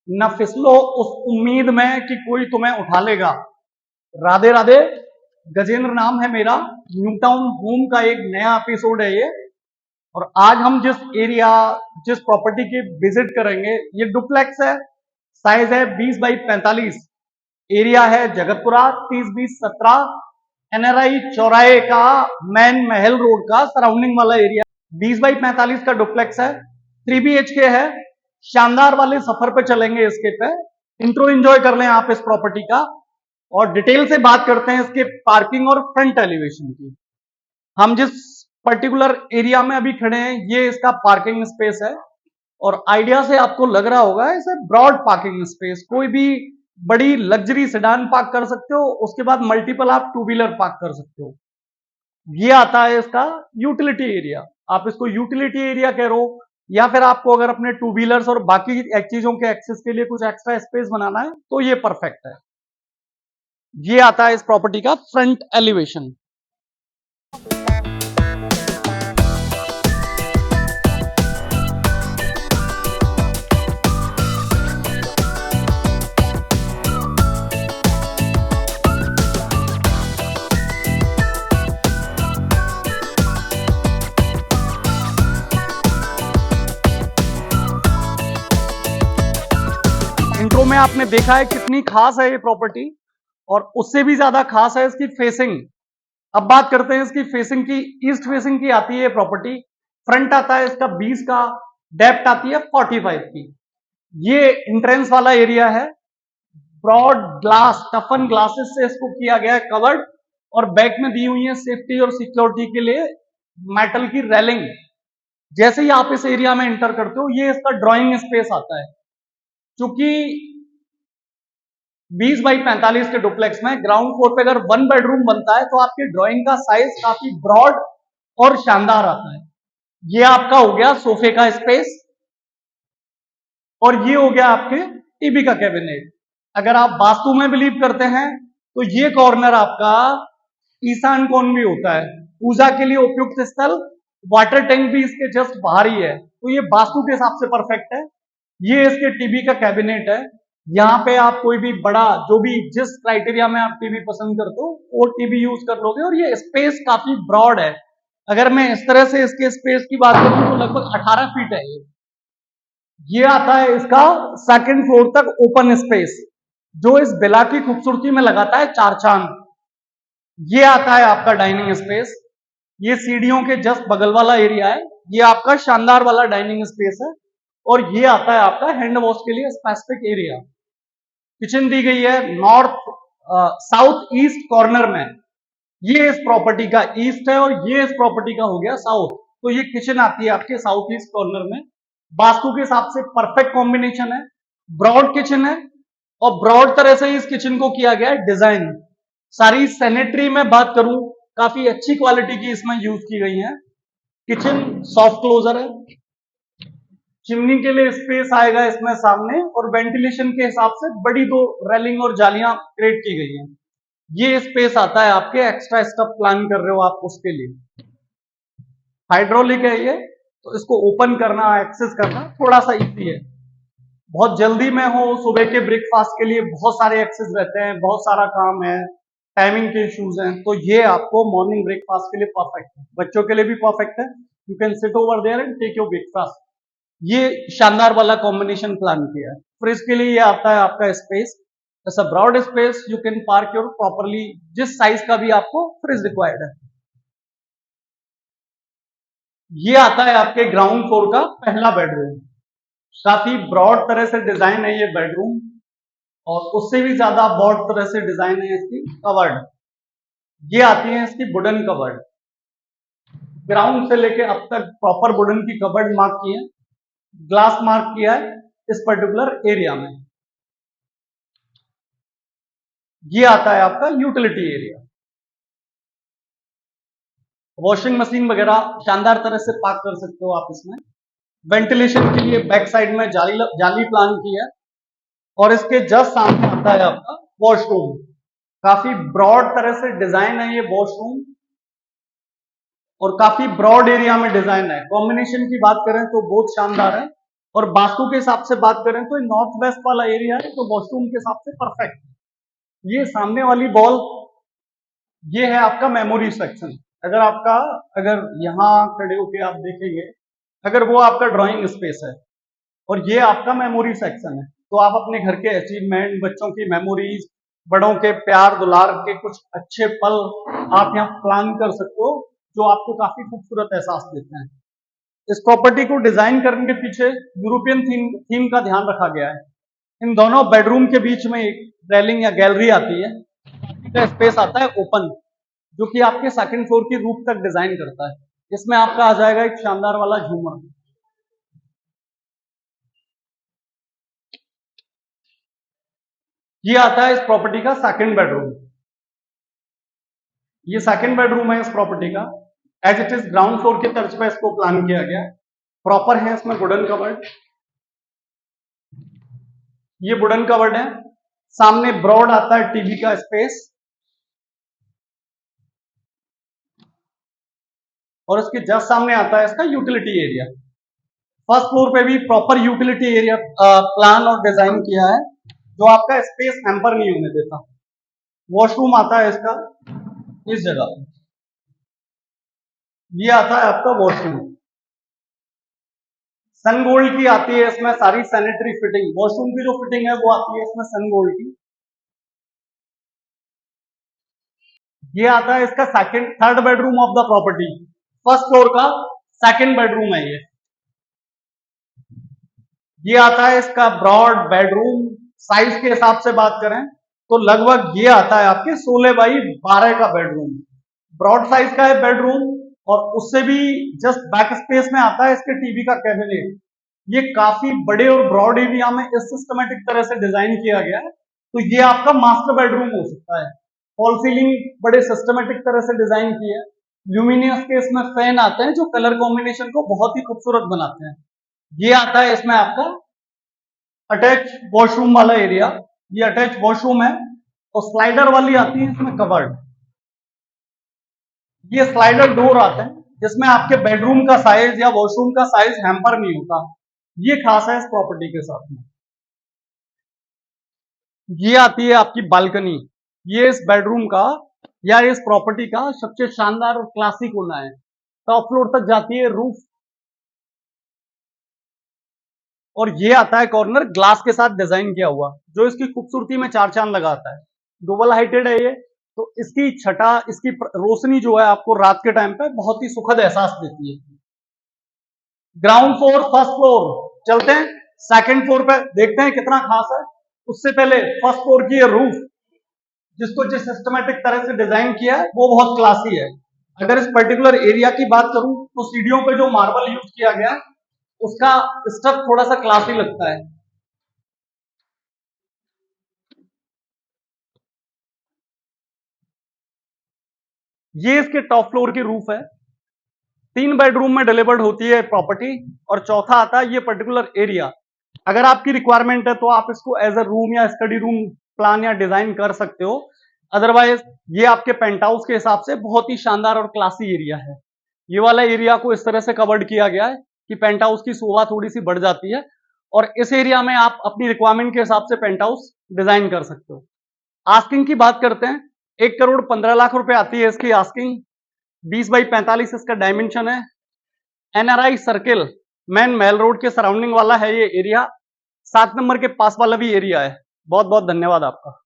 न फिसलो उस उम्मीद में कि कोई तुम्हें उठा लेगा। राधे राधे। गजेंद्र नाम है मेरा। न्यू टाउन होम का एक नया एपिसोड है ये। और आज हम जिस प्रॉपर्टी की विजिट करेंगे, ये डुप्लेक्स है। साइज है 20 बाई 45। एरिया है जगतपुरा 30-20-17 एनआरआई चौराहे का, मैन महल रोड का सराउंडिंग वाला एरिया। 20 बाई 45 का डुप्लेक्स है। 3 BHK है। शानदार वाले सफर पे चलेंगे इसके पे। इंट्रो एंजॉय कर लें आप इस प्रॉपर्टी का, और डिटेल से बात करते हैं इसके पार्किंग और फ्रंट एलिवेशन की। हम जिस पर्टिकुलर एरिया में अभी खड़े हैं, ये इसका पार्किंग स्पेस है। और आइडिया से आपको लग रहा होगा इसे ब्रॉड पार्किंग स्पेस, कोई भी बड़ी लग्जरी सेडान पार्क कर सकते हो, उसके बाद मल्टीपल आप टू व्हीलर पार्क कर सकते हो। ये आता है इसका यूटिलिटी एरिया। आप इसको यूटिलिटी एरिया कह रहे हो, या फिर आपको अगर अपने टू व्हीलर्स और बाकी चीजों के एक्सेस के लिए कुछ एक्स्ट्रा स्पेस बनाना है तो ये परफेक्ट है। ये आता है इस प्रॉपर्टी का फ्रंट एलिवेशन। इंट्रो में आपने देखा है कितनी खास है ये प्रॉपर्टी, और उससे भी ज्यादा खास है इसकी फेसिंग। अब बात करते हैं इसकी फेसिंग की। ईस्ट फेसिंग की आती है ये प्रॉपर्टी। फ्रंट आता है इसका 20 का, डेप्थ आती है 45 की। ये इंट्रेंस वाला एरिया है। ब्रॉड ग्लास, टफन ग्लासेस से इसको किया गया है कवर्ड, और बैक में दी हुई है सेफ्टी और सिक्योरिटी के लिए मेटल की रेलिंग। जैसे ही आप इस एरिया में एंटर करते हो, ये इसका ड्राइंग स्पेस आता है। क्योंकि 20 बाई 45 के डुप्लेक्स में ग्राउंड फ्लोर पे अगर 1 बेडरूम बनता है, तो आपकी ड्राइंग का साइज काफी ब्रॉड और शानदार आता है। ये आपका हो गया सोफे का स्पेस, और ये हो गया आपके टीवी का कैबिनेट। अगर आप वास्तु में बिलीव करते हैं, तो ये कॉर्नर आपका ईशान कोण भी होता है। पूजा के लिए उपयुक्त स्थल, वाटर टैंक भी इसके जस्ट बाहर ही है, तो ये वास्तु के हिसाब से परफेक्ट है। ये इसके टीवी का कैबिनेट है। यहाँ पे आप कोई भी बड़ा, जो भी जिस क्राइटेरिया में आप टीवी पसंद करते हो, वो टीवी यूज कर लोगे। और ये स्पेस काफी ब्रॉड है। अगर मैं इस तरह से इसके स्पेस की बात करूं, तो लगभग 18 फीट है ये आता है इसका सेकंड फ्लोर तक ओपन स्पेस, जो इस विला की खूबसूरती में लगाता है चार चांद। ये आता है आपका डाइनिंग स्पेस। ये सीढ़ियों के जस्ट बगल वाला एरिया है। ये आपका शानदार वाला डाइनिंग स्पेस है। और ये आता है आपका हैंड वॉश के लिए स्पेसिफिक एरिया। किचन दी गई है नॉर्थ साउथ ईस्ट कॉर्नर में। ये इस प्रॉपर्टी का ईस्ट है, और ये इस प्रॉपर्टी का हो गया साउथ। तो ये किचन आती है आपके साउथ ईस्ट कॉर्नर में। वास्तु के हिसाब से परफेक्ट कॉम्बिनेशन है। ब्रॉड किचन है, और ब्रॉड तरह से इस किचन को किया गया है डिजाइन। सारी सैनिटरी में बात करूं, काफी अच्छी क्वालिटी की इसमें यूज की गई है। किचन सॉफ्ट क्लोजर है। चिमनी के लिए स्पेस आएगा इसमें सामने, और वेंटिलेशन के हिसाब से बड़ी दो रेलिंग और जालियां क्रिएट की गई हैं। ये स्पेस आता है आपके एक्स्ट्रा स्टफ प्लान कर रहे हो आप उसके लिए। हाइड्रोलिक है ये, तो इसको ओपन करना, एक्सेस करना थोड़ा सा इजी है। बहुत जल्दी में हो, सुबह के ब्रेकफास्ट के लिए बहुत सारे एक्सेस रहते हैं, बहुत सारा काम है, टाइमिंग के इश्यूज हैं, तो ये आपको मॉर्निंग ब्रेकफास्ट के लिए परफेक्ट है। बच्चों के लिए भी परफेक्ट है। You can sit over there and take your breakfast. ये शानदार वाला कॉम्बिनेशन प्लान किया है। फ्रिज के लिए ये आता है आपका स्पेस, ऐसा broad space, you can park your properly जिस साइज का भी आपको फ्रिज रिक्वायर्ड है। ये आता है आपके ग्राउंड फ्लोर का पहला बेडरूम। काफी ब्रॉड तरह से डिजाइन है ये बेडरूम, और उससे भी ज्यादा ब्रॉड तरह से डिजाइन है इसकी कवर्ड। ये आती है इसकी वुडन कवर्ड। ग्राउंड से लेके अब तक प्रॉपर वुडन की कवर्ड मार्क की है, ग्लास मार्क किया है इस पर्टिकुलर एरिया में। ये आता है आपका यूटिलिटी एरिया। वॉशिंग मशीन वगैरह शानदार तरह से पार्क कर सकते हो आप इसमें। वेंटिलेशन के लिए बैक साइड में जाली प्लान की है, और इसके जस्ट सामने आता है आपका वॉशरूम। काफी ब्रॉड तरह से डिजाइन है ये वॉशरूम, और काफी ब्रॉड एरिया में डिजाइन है। कॉम्बिनेशन की बात करें तो बहुत शानदार है। और वास्तु के हिसाब से बात करें तो नॉर्थ वेस्ट वाला एरिया है तो वॉशरूम के हिसाब से परफेक्ट है। ये सामने वाली वॉल, ये है आपका मेमोरी सेक्शन। अगर यहाँ खड़े होके आप देखेंगे, अगर वो आपका ड्राइंग स्पेस है और ये आपका मेमोरी सेक्शन है, तो आप अपने घर के अचीवमेंट, बच्चों की मेमोरीज, बड़ों के प्यार दुलार के कुछ अच्छे पल आप यहाँ प्लान कर सकते हो, जो आपको काफी खूबसूरत एहसास देते हैं। इस प्रॉपर्टी को डिजाइन करने के पीछे यूरोपियन थीम का ध्यान रखा गया है। इन दोनों बेडरूम के बीच में एक रेलिंग या गैलरी आती है, का स्पेस आता है ओपन, जो कि आपके सेकंड फ्लोर की रूफ तक डिजाइन करता है। इसमें आपका आ जाएगा एक शानदार वाला झूमर। ये आता है इस प्रॉपर्टी का सेकंड बेडरूम। ये सेकंड बेडरूम है इस प्रॉपर्टी का। As it is ground floor के तर्ज पर इसको प्लान किया गया। प्रॉपर है इसमें वुडन कवर्ड। ये वुडन कवर्ड है। सामने ब्रॉड आता है टीवी का स्पेस, और इसके जस्ट सामने आता है इसका यूटिलिटी एरिया। फर्स्ट फ्लोर पे भी प्रॉपर यूटिलिटी एरिया प्लान और डिजाइन किया है, जो आपका स्पेस हैम्पर नहीं होने देता। वॉशरूम आता है इसका इस जगह पे। ये आता है आपका वॉशरूम। सन गोल्ड की आती है इसमें सारी सैनिटरी फिटिंग। वॉशरूम की जो फिटिंग है वो आती है इसमें सन गोल्ड की। ये आता है इसका third bedroom of the property. First floor का सेकंड बेडरूम है ये आता है इसका ब्रॉड बेडरूम। साइज के हिसाब से बात करें तो लगभग ये आता है आपके 16 बाई 12 का बेडरूम। ब्रॉड साइज का है बेडरूम, और उससे भी जस्ट बैक स्पेस में आता है इसके टीवी का कैबिनेट। ये काफी बड़े और ब्रॉड एरिया में इस सिस्टमेटिक तरह से डिजाइन किया गया है, तो ये आपका मास्टर बेडरूम हो सकता है। फॉल सीलिंग बड़े सिस्टमेटिक तरह से डिजाइन की है। ल्यूमिनियस के इसमें फैन आते हैं जो कलर कॉम्बिनेशन को बहुत ही खूबसूरत बनाते हैं। ये आता है इसमें आपका अटैच वॉशरूम वाला एरिया। ये अटैच वॉशरूम है, और स्लाइडर वाली आती है इसमें कवर्ड। ये स्लाइडर डोर आते हैं जिसमें आपके बेडरूम का साइज या वॉशरूम का साइज हैम्पर नहीं होता। ये खास है इस प्रॉपर्टी के साथ में। ये आती है आपकी बालकनी। ये इस बेडरूम का या इस प्रॉपर्टी का सबसे शानदार और क्लासिक होना है। टॉप फ्लोर तक जाती है रूफ, और ये आता है कॉर्नर ग्लास के साथ डिजाइन किया हुआ, जो इसकी खूबसूरती में चार चांद लगाता है। डबल हाइटेड है ये, तो इसकी छटा, इसकी रोशनी जो है आपको रात के टाइम पे बहुत ही सुखद एहसास देती है। ग्राउंड फ्लोर, फर्स्ट फ्लोर, चलते हैं सेकंड फ्लोर पे, देखते हैं कितना खास है। उससे पहले फर्स्ट फ्लोर की ये रूफ, जिसको जिस सिस्टमेटिक तरह से डिजाइन किया है वो बहुत क्लासी है। अगर इस पर्टिकुलर एरिया की बात करूं तो सीढ़ियों पे जो मार्बल यूज किया गया है उसका स्टफ थोड़ा सा क्लासी लगता है। ये इसके टॉप फ्लोर की रूफ है। 3 बेडरूम में डिलीवर्ड होती है प्रॉपर्टी, और चौथा आता है ये पर्टिकुलर एरिया। अगर आपकी रिक्वायरमेंट है तो आप इसको एज अ रूम या स्टडी रूम प्लान या डिजाइन कर सकते हो। अदरवाइज ये आपके पेंट हाउस के हिसाब से बहुत ही शानदार और क्लासी एरिया है। ये वाला एरिया को इस तरह से कवर्ड किया गया है कि पेंट हाउस की शोभा थोड़ी सी बढ़ जाती है, और इस एरिया में आप अपनी रिक्वायरमेंट के हिसाब से पेंट हाउस डिजाइन कर सकते हो। आस्किंग की बात करते हैं, 1,15,00,000 रुपए आती है इसकी आस्किंग। 20 बाई 45 इसका डायमेंशन है। NRI circle main mail road के सराउंडिंग वाला है ये एरिया। 7 नंबर के पास वाला भी एरिया है। बहुत बहुत धन्यवाद आपका।